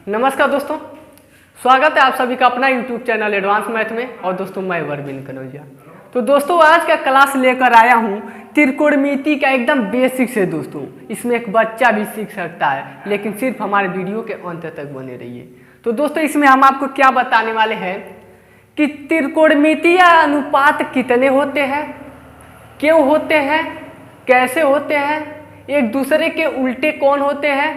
नमस्कार दोस्तों, स्वागत है आप सभी का अपना यूट्यूब चैनल एडवांस मैथ में। और दोस्तों मैं वरबिन कनौजिया। तो दोस्तों आज का क्लास लेकर आया हूँ त्रिकोणमिति का एकदम बेसिक से। दोस्तों इसमें एक बच्चा भी सीख सकता है, लेकिन सिर्फ हमारे वीडियो के अंत तक बने रहिए। तो दोस्तों इसमें हम आपको क्या बताने वाले हैं कि त्रिकोणमिति या अनुपात कितने होते हैं, क्यों होते हैं, कैसे होते हैं, एक दूसरे के उल्टे कौन होते हैं,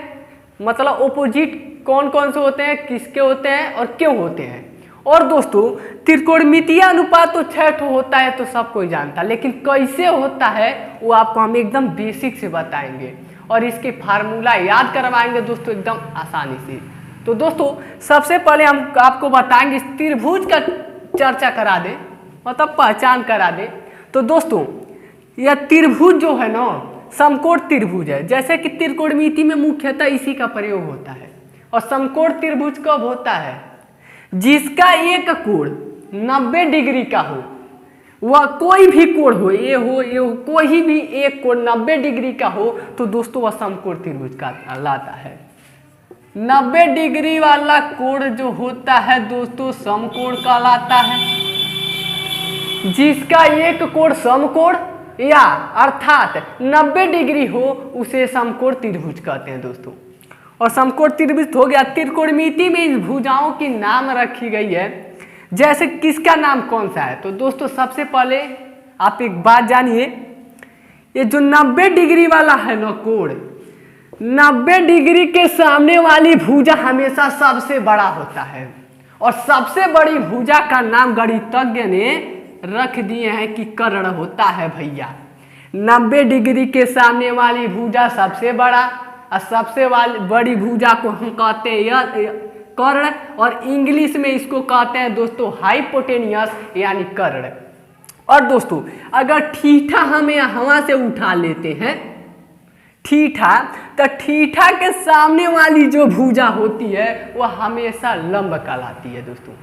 मतलब ओपोजिट कौन कौन से होते हैं, किसके होते हैं और क्यों होते हैं। और दोस्तों त्रिकोणमितीय अनुपात तो 6 होता है तो सब कोई जानता है, लेकिन कैसे होता है वो आपको हम एकदम बेसिक से बताएंगे और इसके फार्मूला याद करवाएंगे दोस्तों एकदम आसानी से। तो दोस्तों सबसे पहले हम आपको बताएंगे त्रिभुज का चर्चा करा दें, मतलब पहचान करा दें। तो दोस्तों यह त्रिभुज जो है ना समकोण त्रिभुज है। जैसे कि त्रिकोणमिति में मुख्यतः इसी का प्रयोग होता है। और समकोण त्रिभुज कब होता है? जिसका एक कोण 90 डिग्री का हो, वह कोई भी कोण हो, ये हो कोई भी एक कोण 90 डिग्री का हो तो दोस्तों वह समकोण त्रिभुज कहलाता है। 90 डिग्री वाला कोण जो होता है दोस्तों समकोण कहलाता है। जिसका एक कोण समकोण या अर्थात 90 डिग्री हो उसे समकोण त्रिभुज कहते हैं दोस्तों। और समकोण त्रिभुज हो गया। त्रिकोणमिति में इस भुजाओं की नाम रखी गई है। जैसे किसका नाम कौन सा है? तो दोस्तों सबसे पहले आप एक बात जानिए, ये जो 90 डिग्री वाला है ना कोण, 90 डिग्री के सामने वाली भुजा हमेशा सबसे बड़ा होता है। और सबसे बड़ी भुजा का नाम गणितज्ञ ने रख दिए हैं कि कर्ण होता है भैया। 90 डिग्री के सामने वाली भुजा सबसे बड़ा, और सबसे बड़ी भुजा को हम कहते हैं कर्ण, और इंग्लिश में इसको कहते हैं दोस्तों हाइपोटेनियस यानी कर्ण। और दोस्तों अगर ठीठा हम यहाँ से उठा लेते हैं ठीठा, तो ठीठा के सामने वाली जो भुजा होती है वह हमेशा लंब कहलाती है दोस्तों।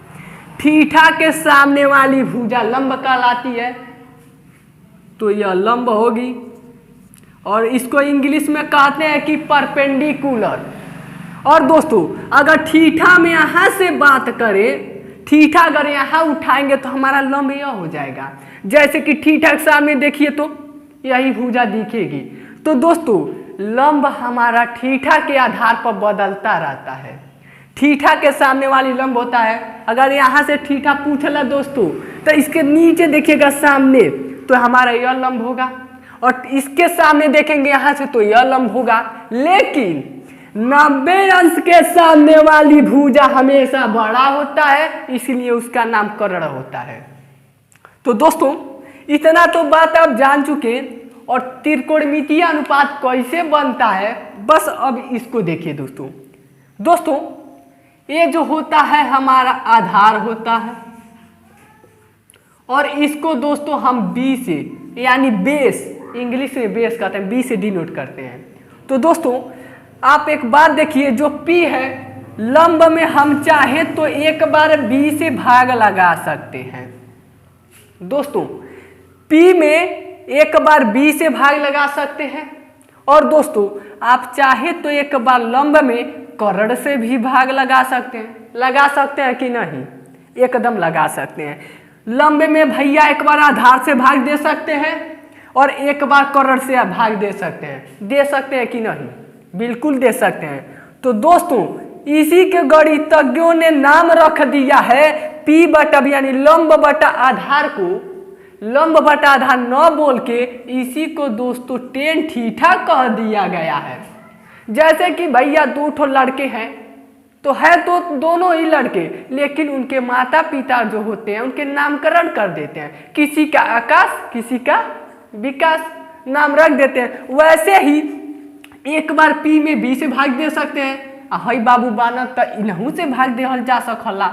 ठीठा के सामने वाली भुजा लंब कहलाती है, तो यह लंब होगी। और इसको इंग्लिश में कहते हैं कि परपेंडिकुलर। और दोस्तों अगर ठीठा में यहाँ से बात करें, ठीठा अगर यहाँ उठाएंगे तो हमारा लंब यह हो जाएगा। जैसे कि ठीठा के सामने देखिए तो यही भुजा दिखेगी। तो दोस्तों लंब हमारा ठीठा के आधार पर बदलता रहता है। ठीठा के सामने वाली लंब होता है। अगर यहाँ से ठीठा पूछ ला दोस्तों तो इसके नीचे देखिएगा सामने, तो हमारा यह लंब होगा। और इसके सामने देखेंगे यहाँ से तो यह लंब होगा। लेकिन 90 अंश के सामने वाली भुजा हमेशा बड़ा होता है, इसलिए उसका नाम कर्ण होता है। तो दोस्तों इतना तो बात आप जान चुके। और त्रिकोणमितीय अनुपात कैसे बनता है बस अब इसको देखिए दोस्तों। दोस्तों ये जो होता है हमारा आधार होता है, और इसको दोस्तों हम बी से यानी बेस, इंग्लिश में बेस कहते हैं, बी से डिनोट करते हैं। तो दोस्तों आप एक बात देखिए, जो पी है लंब में हम चाहें तो एक बार बी से भाग लगा सकते हैं। दोस्तों पी में एक बार बी से भाग लगा सकते हैं। और दोस्तों आप चाहे तो एक बार लंब में कर्ण से भी भाग लगा सकते हैं। लगा सकते हैं कि नहीं? एकदम लगा सकते हैं। लंब में भैया एक बार आधार से भाग दे सकते हैं और एक बार कर्ण से भाग दे सकते हैं। दे सकते हैं कि नहीं? बिल्कुल दे सकते हैं। तो दोस्तों इसी के गणितज्ञों ने नाम रख दिया है पी बटा यानी लंब बटा आधार को, लंब बटा आधार न बोल के इसी को दोस्तों टेन थीटा कह दिया गया है। जैसे कि भैया 2 लड़के हैं, तो है तो दोनों ही लड़के, लेकिन उनके माता पिता जो होते हैं उनके नामकरण कर देते हैं। किसी का आकाश, किसी का विकास नाम रख देते हैं। वैसे ही एक बार पी में बी से भाग दे सकते हैं। हई बाबू बाना तो इनहू से भाग देहल जा सकला,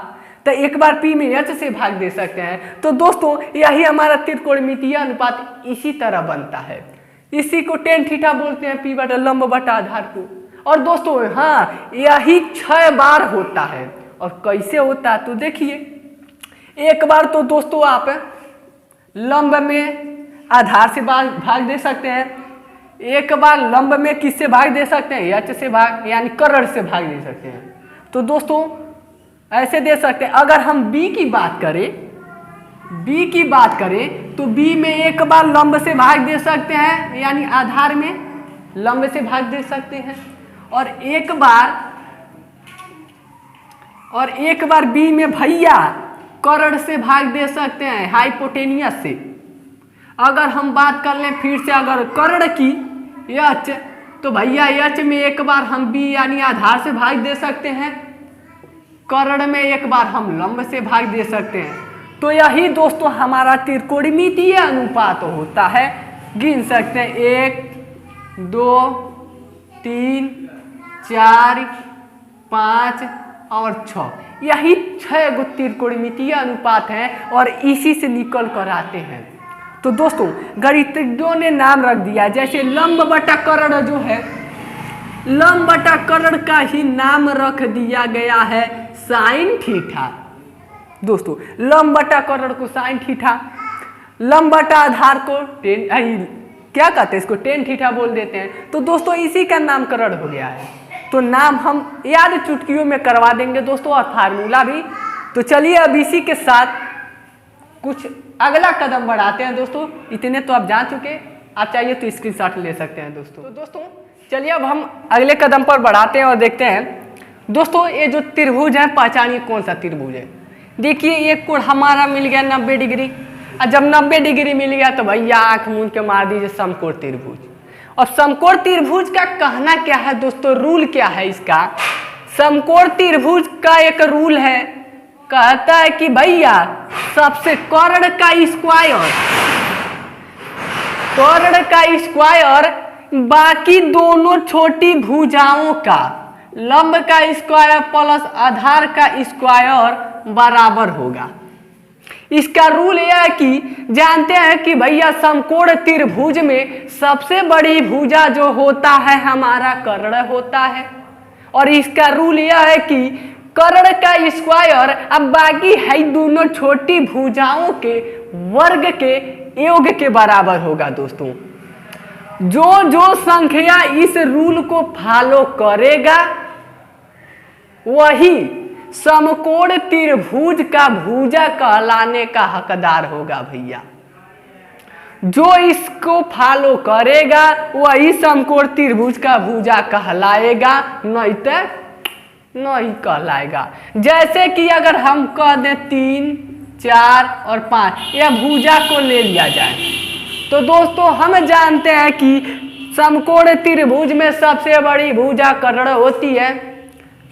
तो एक बार पी में एच से भाग दे सकते हैं। तो दोस्तों यही हमारा त्रिकोणमितीय अनुपात इसी तरह बनता है। इसी को टेन थीटा बोलते हैं, पी बटा लंब बटा आधार को। और दोस्तों हाँ यही 6 बार होता है। और कैसे होता है तो देखिए, एक बार तो दोस्तों आप लंब में आधार से भाग दे सकते हैं, एक बार लंब में किससे भाग दे सकते हैं? एच से भाग यानी कर्ण से भाग दे सकते हैं। तो दोस्तों ऐसे दे सकते हैं। अगर हम बी की बात करें तो बी में एक बार लंब से भाग दे सकते हैं, यानी आधार में लंब से भाग दे सकते हैं, और एक बार बी में भैया कर्ण से भाग दे सकते हैं, हाइपोटेनियस से। अगर हम बात कर लें फिर से अगर कर्ण की एच, तो भैया एच में एक बार हम बी यानी आधार से भाग दे सकते हैं, कर्ण में एक बार हम लंब से भाग दे सकते हैं। तो यही दोस्तों हमारा त्रिकोणमितीय अनुपात होता है। गिन सकते हैं 1 2 3 4 5 और 6, यही 6 गो त्रिकोणमितीय अनुपात हैं और इसी से निकल कर आते हैं। तो दोस्तों गणितज्ञों ने नाम रख दिया, जैसे लंब बटा कर्ण जो है, लंब बटा कर्ण का ही नाम रख दिया गया है साइन थीटा। दोस्तों लंब बटा कर्ण को साइन थीटा, लंब बटा आधार को क्या कहते हैं इसको टेन थीटा बोल देते हैं। तो दोस्तों इसी का नामकरण हो गया है। तो नाम हम याद चुटकियों में करवा देंगे दोस्तों, और फार्मूला भी। तो चलिए अब इसी के साथ कुछ अगला कदम बढ़ाते हैं दोस्तों। इतने तो आप जान चुके, आप चाहिए तो स्क्रीनशॉट ले सकते हैं दोस्तों। तो दोस्तों चलिए अब हम अगले कदम पर बढ़ाते हैं और देखते हैं दोस्तों ये जो त्रिभुज है, पहचानिए कौन सा त्रिभुज है। देखिए एक कोण हमारा मिल गया 90 डिग्री, और जब 90 डिग्री मिल गया तो भैया आंख मूंद के मार दीजिए समकोण त्रिभुज। और समकोण त्रिभुज का कहना क्या है दोस्तों, रूल क्या है इसका। समकोण त्रिभुज का एक रूल है, कहता है कि भैया सबसे कर्ण का स्क्वायर बाकी दोनों छोटी भुजाओं का लंब का स्क्वायर प्लस आधार का स्क्वायर बराबर होगा। इसका रूल यह है कि जानते हैं कि भैया समकोण त्रिभुज में सबसे बड़ी भुजा जो होता है हमारा कर्ण होता है, और इसका रूल यह है कि कर्ण का स्क्वायर अब बाकी है दोनों छोटी भुजाओं के वर्ग के योग के बराबर होगा। दोस्तों जो संख्या इस रूल को फॉलो करेगा वही समकोण त्रिभुज का भुजा कहलाने का हकदार होगा भैया। जो इसको फॉलो करेगा वही समकोण त्रिभुज का भुजा कहलाएगा, नहीं तो नहीं कहलाएगा। जैसे कि अगर हम कह दें 3 4 और 5 यह भुजा को ले लिया जाए, तो दोस्तों हम जानते हैं कि समकोण त्रिभुज में सबसे बड़ी भुजा कर्ण होती है।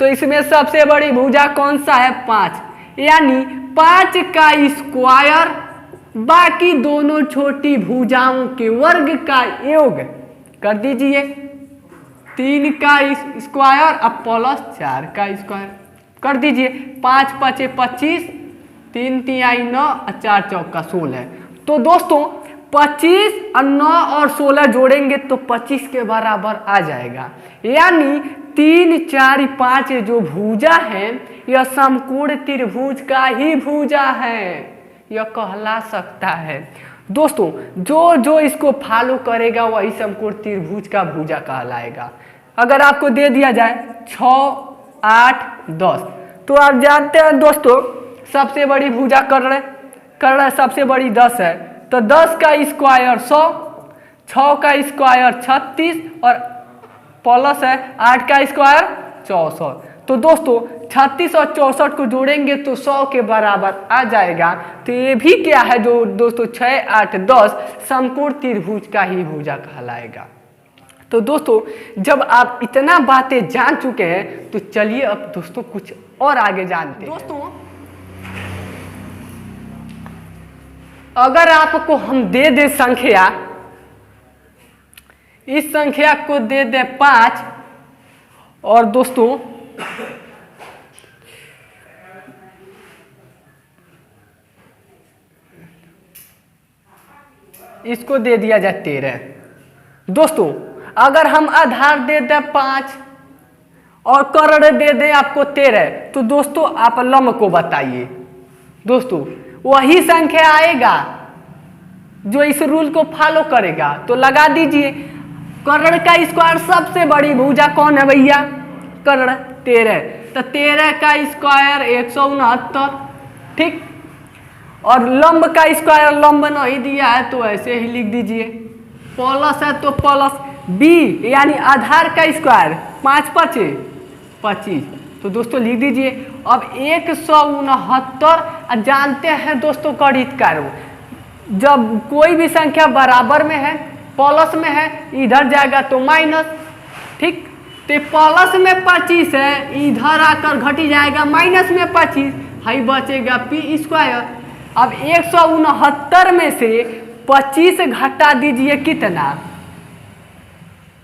तो इसमें सबसे बड़ी भुजा कौन सा है, 5, यानी 5 का स्क्वायर बाकी दोनों छोटी भुजाओं के वर्ग का योग कर दीजिए। 3 का स्क्वायर अब प्लस 4 का स्क्वायर कर दीजिए। 5 5 25, 3 3 9 और 4 चौका 16। तो दोस्तों 25 और 9 और 16 जोड़ेंगे तो 25 के बराबर आ जाएगा, यानी 3 4 5 जो भुजा है यह समकोण त्रिभुज का ही भुजा है, यह कहला सकता है। दोस्तों जो इसको फॉलो करेगा वही समकोण त्रिभुज का भुजा कहलाएगा। अगर आपको दे दिया जाए 6 8 10, तो आप जानते हैं दोस्तों सबसे बड़ी भुजा कर्ण सबसे बड़ी 10 है, तो 10 का स्क्वायर 100, 6 का स्क्वायर 36 और प्लस है 8 का स्क्वायर 64। तो दोस्तों 36 और 64 को जोड़ेंगे तो 100 के बराबर आ जाएगा। तो ये भी क्या है जो दोस्तों 6 8 10 समकोण त्रिभुज का ही भुजा कहलाएगा। तो दोस्तों जब आप इतना बातें जान चुके हैं तो चलिए अब दोस्तों कुछ और आगे जानते हैं। दोस्तों अगर आपको हम दे दे संख्या, इस संख्या को दे दे 5, और दोस्तों इसको दे दिया जाए 13। दोस्तों अगर हम आधार दे दे 5 और कर्ण दे दे आपको 13, तो दोस्तों आप लंब को बताइए। दोस्तों वही संख्या आएगा जो इस रूल को फॉलो करेगा, तो लगा दीजिए। कर्ण का स्क्वायर सबसे बड़ी भुजा कौन है भैया, कर्ण 13, तो 13 का स्क्वायर 169, ठीक। और लंब का स्क्वायर लंब नहीं दिया है तो ऐसे ही लिख दीजिए, प्लस है तो प्लस बी यानी आधार का स्क्वायर 5 5 25, तो दोस्तों लिख दीजिए। अब 169, जानते हैं दोस्तों गणित कार्य, जब कोई भी संख्या बराबर में है प्लस में है इधर जाएगा तो माइनस, ठीक। तो प्लस में 25 है, इधर आकर घटी जाएगा माइनस में 25, हाई बचेगा पी स्क्वायर। अब 169 में से 25 घटा दीजिए कितना,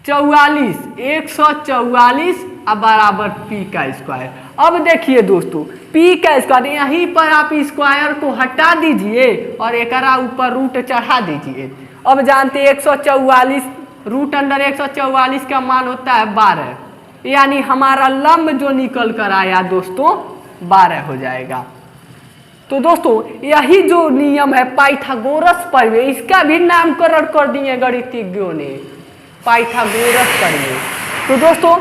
44, 144 अब बराबर पी का स्क्वायर। अब देखिए दोस्तों पी का स्क्वायर, यहीं पर आप स्क्वायर को हटा दीजिए और एक ऊपर रूट चढ़ा दीजिए। अब जानते हैं 144 रूट अंडर 144 का मान होता है 12, यानी हमारा लंब जो निकल कर आया दोस्तों 12 हो जाएगा। तो दोस्तों यही जो नियम है पाइथागोरस प्रमेय, इसका भी नामकरण कर दिए गणितज्ञों ने, पाइथागोरस प्रमेय। तो दोस्तों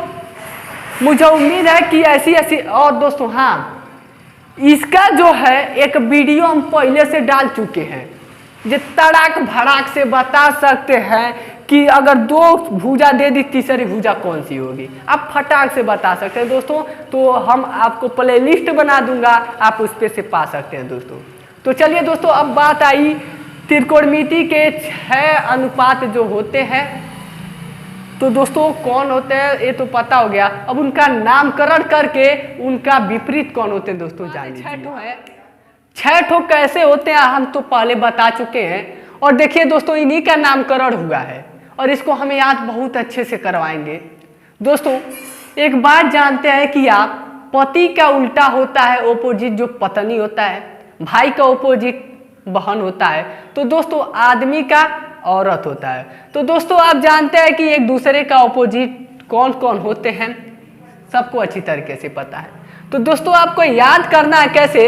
मुझे उम्मीद है कि ऐसी ऐसी, और दोस्तों हाँ इसका जो है एक वीडियो हम पहले से डाल चुके हैं, जो तड़ाक भड़ाक से बता सकते हैं कि अगर 2 भुजा दे दी तीसरी भुजा कौन सी होगी, आप फटाक से बता सकते हैं दोस्तों। तो हम आपको प्लेलिस्ट बना दूंगा, आप उस पे से पा सकते हैं दोस्तों। तो चलिए दोस्तों अब बात आई त्रिकोणमिति के 6 अनुपात जो होते हैं, तो दोस्तों कौन होते हैं ये तो पता हो गया, अब उनका नामकरण करके उनका विपरीत कौन होते हैं दोस्तों जान लीजिए। 6 ठो कैसे होते हैं हम तो पहले बता चुके हैं, और देखिए दोस्तों इन्हीं का नामकरण हुआ है और इसको हम याद बहुत अच्छे से करवाएंगे। दोस्तों एक बात जानते हैं कि आप पति का उल्टा होता है ओपोजिट जो पत्नी होता है, भाई का ओपोजिट बहन होता है, तो दोस्तों आदमी का औरत होता है। तो दोस्तों आप जानते हैं कि एक दूसरे का ऑपोजिट कौन कौन होते हैं, सबको अच्छी तरीके से पता है। तो दोस्तों आपको याद करना है कैसे,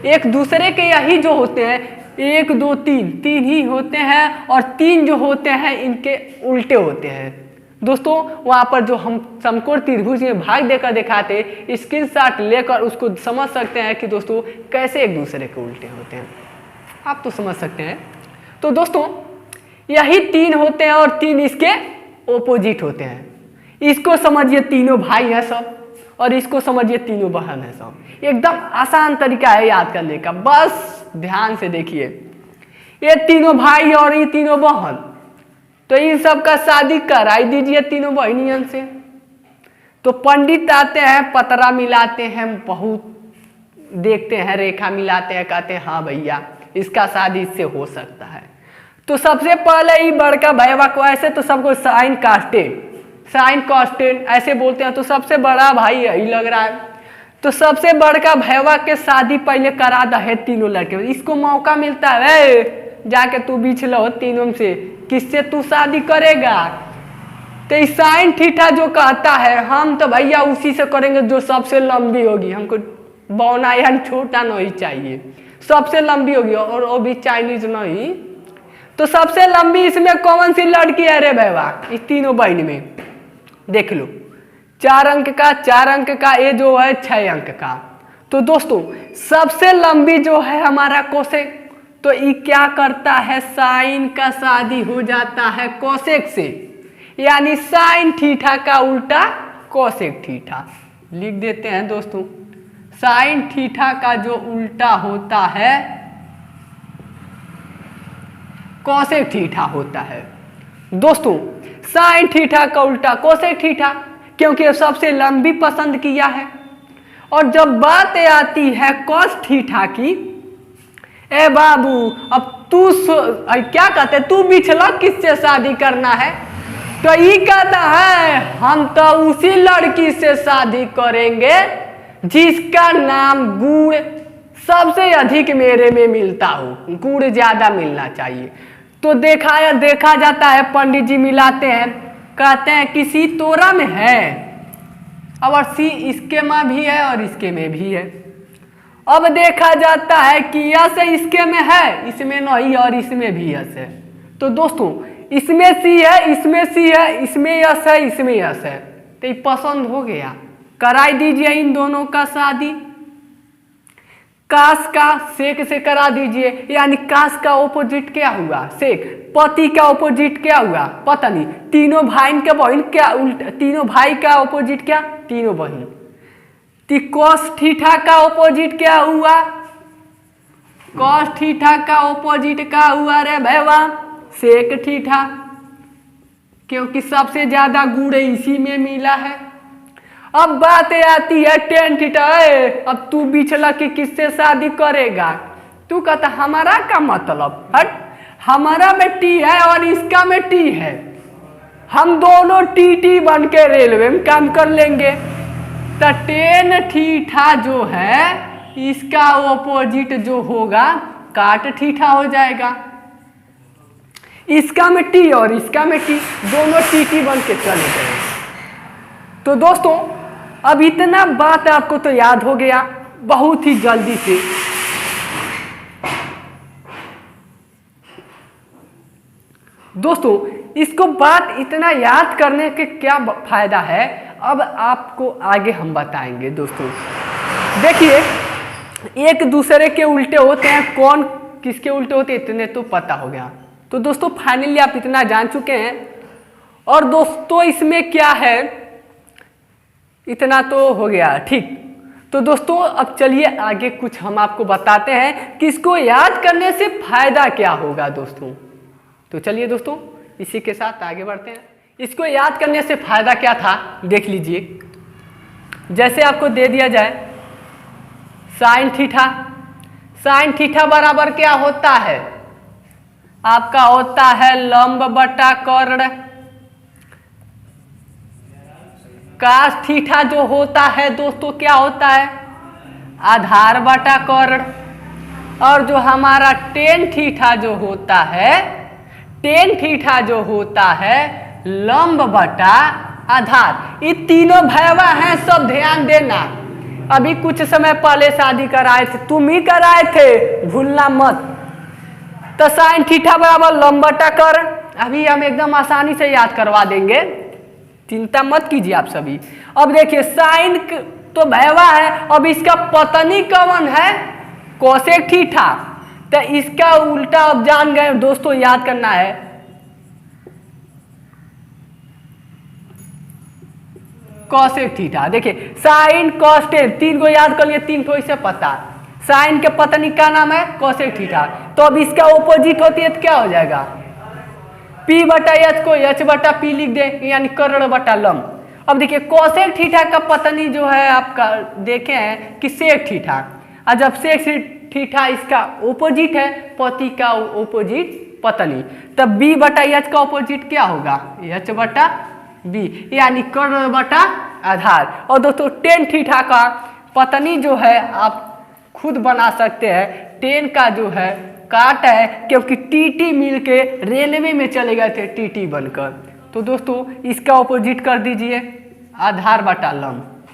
एक दूसरे के यही जो होते हैं 1 2 3 3 ही होते हैं, और 3 जो होते हैं इनके उल्टे होते हैं। दोस्तों वहाँ पर जो हम समकोण त्रिभुज में भाग देकर दिखाते, स्क्रीनशॉट लेकर उसको समझ सकते हैं कि दोस्तों कैसे एक दूसरे के उल्टे होते हैं, आप तो समझ सकते हैं। तो दोस्तों यही 3 होते हैं और 3 इसके ओपोजिट होते हैं। इसको समझिए तीनों भाई हैं सब, और इसको समझिए तीनों बहन है सब। एकदम आसान तरीका है याद करने का, बस ध्यान से देखिए। ये तीनों भाई और ये तीनों बहन, तो इन सब का शादी कराई दीजिए तीनों बहनियन से। तो पंडित आते हैं, पतरा मिलाते हैं, बहुत देखते हैं, रेखा मिलाते हैं, कहते हैं हाँ भैया इसका शादी इससे हो सकता है। तो सबसे पहले ही बड़का भैया को ऐसे तो सबको साइन कास्टेड ऐसे बोलते हैं, तो सबसे बड़ा भाई यही लग रहा है। तो सबसे बड़का भैया के शादी पहले करा दे तीनों लड़के, इसको मौका मिलता है जाके तू बीच लो तीनों से, किससे तू शादी करेगा। तो साइन थीटा जो कहता है हम तो भैया उसी से करेंगे जो सबसे लंबी होगी, हमको बौना या छोटा नहीं चाहिए, सबसे लंबी होगी, और वो भी चाइनीज नहीं। तो सबसे लंबी इसमें कौन सी लड़की है रे भैया, इस तीनों बहन में देख लो, 4 अंक का 4 अंक का, ये जो है 6 अंक का। तो दोस्तों सबसे लंबी जो है हमारा कोसेक, तो ये क्या करता है, साइन का शादी हो जाता है कोसेक से, यानी साइन थीटा का उल्टा कोसेक थीटा लिख देते हैं दोस्तों। साइन थीटा का जो उल्टा होता है कोसेक थीटा होता है। दोस्तों साइन थीटा का उल्टा कोसेक थीटा, क्योंकि सबसे लंबी पसंद किया है। और जब बात आती है कॉस थीटा की, ए बाबू अब तू क्या कहते तू बिछला किससे शादी करना है, तो ये कहता है हम तो उसी लड़की से शादी करेंगे जिसका नाम गुड़ सबसे अधिक मेरे में मिलता हो, गुड़ ज्यादा मिलना चाहिए। तो देखा जाता है, पंडित जी मिलाते हैं, कहते हैं कि सी तोरा में है, और सी इसके में भी है और इसके में भी है। अब देखा जाता है कि यस इसके में है, इसमें नहीं, और इसमें भी यस है। तो दोस्तों इसमें सी है, इसमें सी है, इसमें यस है, इसमें यस है, तो ये पसंद हो गया। कराई दीजिए इन दोनों का शादी। काश का शेख से करा दीजिए, यानी काश का ऑपोजिट क्या हुआ? शेख। पति का ऑपोजिट क्या हुआ? पत्नी। तीनों भाई का बहन क्या उल्टा? तीनों भाई का ऑपोजिट क्या? तीनों बहन। कॉस थीटा का ऑपोजिट क्या हुआ? कॉस थीटा का ऑपोजिट क्या हुआ रे भैया? सेक थीटा, क्योंकि सबसे ज्यादा गुण इसी में मिला है। अब बात आती है टेन थीटा। अब तू बिछला कि किससे शादी करेगा? तू कहता हमारा का मतलब हट, हमारा में टी है और इसका में टी है, हम दोनों टी बन के रेलवे में काम कर लेंगे। तो टेन थीटा जो है इसका ऑपोजिट जो होगा काट थीटा हो जाएगा। इसका में टी और इसका में टी, दोनों टी बन के चले गए। तो दोस्तों अब इतना बात आपको तो याद हो गया बहुत ही जल्दी से। दोस्तों इसको बात इतना याद करने के क्या फायदा है, अब आपको आगे हम बताएंगे। दोस्तों देखिए एक दूसरे के उल्टे होते हैं, कौन किसके उल्टे होते हैं इतने तो पता हो गया। तो दोस्तों फाइनली आप इतना जान चुके हैं। और दोस्तों इसमें क्या है, इतना तो हो गया ठीक। तो दोस्तों अब चलिए आगे कुछ हम आपको बताते हैं कि इसको याद करने से फायदा क्या होगा दोस्तों। तो चलिए दोस्तों इसी के साथ आगे बढ़ते हैं। इसको याद करने से फायदा क्या था देख लीजिए। जैसे आपको दे दिया जाए साइन थीटा, साइन थीटा बराबर क्या होता है? आपका होता है लंब बटा कर्ण। कास थीटा जो होता है दोस्तों क्या होता है? आधार बटा कर्ण। और जो हमारा टेन थीटा जो होता है, टेन थीटा जो होता है लंब बटा आधार। ये तीनों भैया हैं, सब ध्यान देना। अभी कुछ समय पहले शादी कराए थे, तुम ही कराए थे, भूलना मत। तो साइन थीटा बराबर लंब बटा कर्ण, अभी हम एकदम आसानी से याद करवा देंगे, चिंता मत कीजिए आप सभी। अब देखिए साइन तो भैया है, अब इसका पत्नी कौन है? Cosec theta. तो इसका उल्टा अब जान गए दोस्तों, याद करना है। Cosec theta. देखिए साइन कॉस टेन, तीन को याद कर लिए, तीन को इसे पता। साइन के पत्नी का नाम है कोसेक थीटा। तो अब इसका ऑपोजिट होती है तो क्या हो जाएगा? P बटा एच को एच बटा पी लिख दे, यानी कर्ण बटा लंब। अब देखिए कोसेक थीटा का पत्नी जो है आपका देखे हैं कि सेक थीटा, और जब सेक थीटा इसका ऑपोजिट है, पति का ऑपोजिट पत्नी, तब B बटा एच का ऑपोजिट क्या होगा? एच बटा बी, यानी कर्ण बटा आधार। और दोस्तों टेन थीटा का पत्नी जो है आप खुद बना सकते हैं, टेन का जो है काट है, क्योंकि टी मिलके रेलवे में चले गए थे टी बनकर। तो दोस्तों इसका ऑपोजिट कर दीजिए आधार बटा लंब।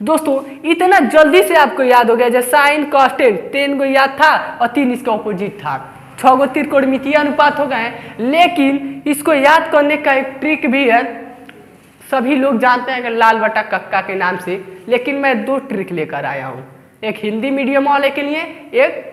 दोस्तों इतना जल्दी से आपको याद हो गया, जैसे साइन कॉस टेन, टेन को याद था और तीन इसका ऑपोजिट था। 6 गो त्रिकोणमितीय अनुपात हो गए हैं, लेकिन इसको याद करने का एक ट्रिक भी है। सभी लोग जानते हैं कि लाल बटा कक्का के नाम से, लेकिन मैं 2 ट्रिक लेकर आया हूँ, एक हिंदी मीडियम वाले के लिए, एक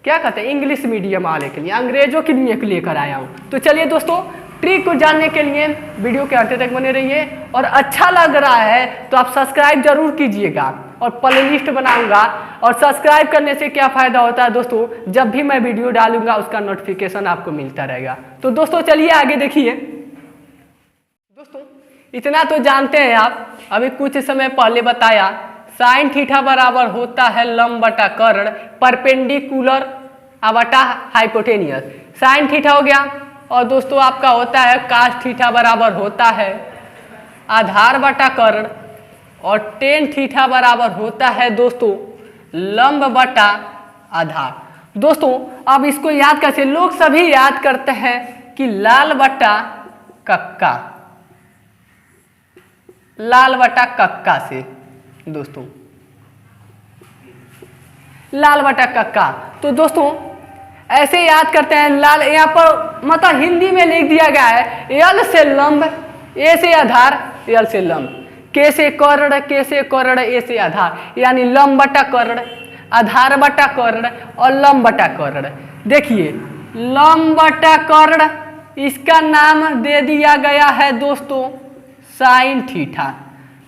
क्या कहते हैं इंग्लिश मीडियम वाले के लिए, अंग्रेजों के लिए लेकर आया हूँ। तो चलिए दोस्तों ट्रिक को जानने के लिए वीडियो के अंत तक बने रहिए, और अच्छा लग रहा है तो आप सब्सक्राइब जरूर कीजिएगा, और प्लेलिस्ट बनाऊंगा। और सब्सक्राइब करने से क्या फ़ायदा होता है दोस्तों, जब भी मैं वीडियो डालूंगा उसका नोटिफिकेशन आपको मिलता रहेगा। तो दोस्तों चलिए आगे देखिए। दोस्तों इतना तो जानते हैं आप, अभी कुछ समय पहले बताया साइन थीटा बराबर होता है लंब बटा कर्ण, परपेंडिकुलर बटा हाइपोटेनियस। साइन थीटा हो गया, और दोस्तों आपका होता है कास थीटा बराबर होता है आधार बटा कर्ण, और टेन थीटा बराबर होता है दोस्तों लंब बटा आधार। दोस्तों अब इसको याद कैसे, लोग सभी याद करते हैं कि लाल बटा कक्का, लाल बटा कक्का से। दोस्तों लाल बटा कक्का, तो दोस्तों ऐसे याद करते हैं लाल, यहाँ पर मतलब हिंदी में लिख दिया गया है एल से लंब, ए से आधार, एल से लंब। के से कर्ण, ए से आधार, यानी लंब बटा कर्ण, आधार बटा कर्ण और लंब बटा कर्ण। देखिए लंब बटा कर्ण, इसका नाम दे दिया गया है दोस्तों साइन थीटा।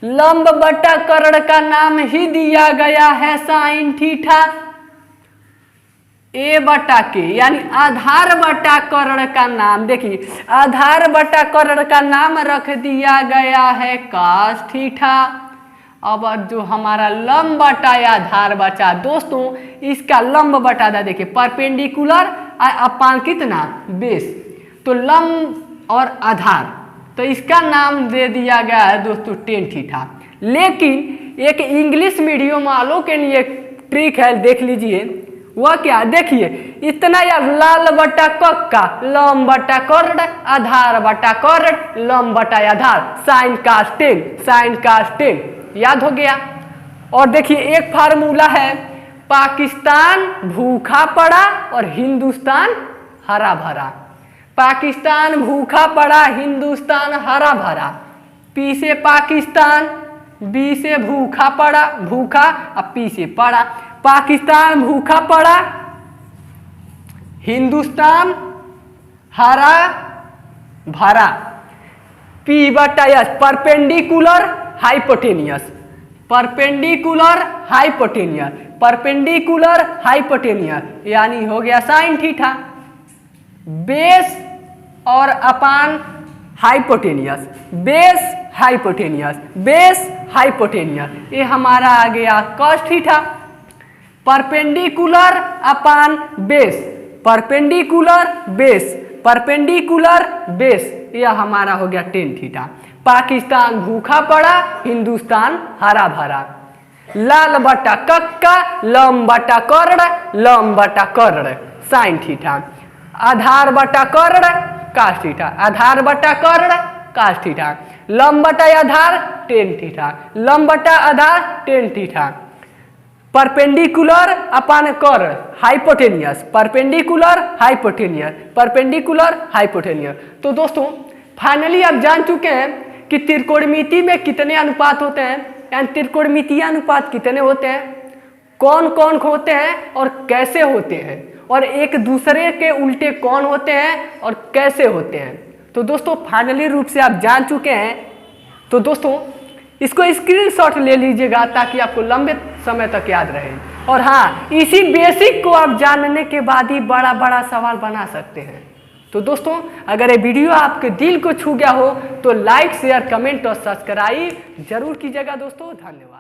लंब बटा कर्ण का नाम ही दिया गया है साइन थीटा। ए बटा के यानी आधार बटा कर्ण का नाम, देखिए आधार बटा कर्ण का नाम रख दिया गया है कॉस थीटा। अब जो हमारा लंब बटा आधार बचा दोस्तों, इसका लंब बटा था, देखिए परपेंडिकुलर अपान कितना बेस, तो लंब और आधार, तो इसका नाम दे दिया गया है दोस्तों टेन थीटा। लेकिन एक इंग्लिश मीडियम वालों के लिए ट्रिक है, देख लीजिए वह क्या, देखिए इतना यार लाल बटा कक्का, लंब बटा कर्ण, आधार बटा कर्ण, लंब बटा आधार, साइन कास टेन, साइन कास टेन, याद हो गया। और देखिए एक फार्मूला है, पाकिस्तान भूखा पड़ा और हिंदुस्तान हरा भरा। पाकिस्तान भूखा पड़ा, हिंदुस्तान हरा भरा। पी से पाकिस्तान, बी से भूखा पड़ा, भूखा, अब पी से पड़ा। पाकिस्तान भूखा पड़ा, हिंदुस्तान हरा भरा। पी बटा S, perpendicular hypotenuse, perpendicular hypotenuse, perpendicular hypotenuse, यानी हो गया साइन थीटा। बेस और अपान hypotenuse, base hypotenuse, base hypotenuse, ये हमारा आ गया कॉस थीटा। परपेंडिकुलर अपान base, perpendicular base, perpendicular base, यह हमारा हो गया टेन थीटा। पाकिस्तान भूखा पड़ा, हिंदुस्तान हरा भरा। लाल बटा कक्का, लंब बटा कर्ण, लंब बटा कर्ण, साइन थीटा। आधार बटा कर्ण, कास थीटा, आधार बटा कर्ण, कास थीटा। लंब बटा आधार, टेन थीटा, लंब बटा आधार, टेन थीटा। परपेंडिकुलर अपान कर्ण, hypotenuse, perpendicular hypotenuse, perpendicular hypotenuse. तो दोस्तों फाइनली आप जान चुके हैं कि त्रिकोणमिति में कितने अनुपात होते हैं, यानी त्रिकोणमितीय अनुपात कितने होते हैं, कौन कौन होते हैं और कैसे होते हैं, और एक दूसरे के उल्टे कौन होते हैं और कैसे होते हैं। तो दोस्तों फाइनली रूप से आप जान चुके हैं। तो दोस्तों इसको स्क्रीनशॉट ले लीजिएगा ताकि आपको लंबे समय तक याद रहे। और हाँ, इसी बेसिक को आप जानने के बाद ही बड़ा बड़ा सवाल बना सकते हैं। तो दोस्तों अगर ये वीडियो आपके दिल को छू गया हो तो लाइक, शेयर, कमेंट और सब्सक्राइब जरूर कीजिएगा दोस्तों। धन्यवाद।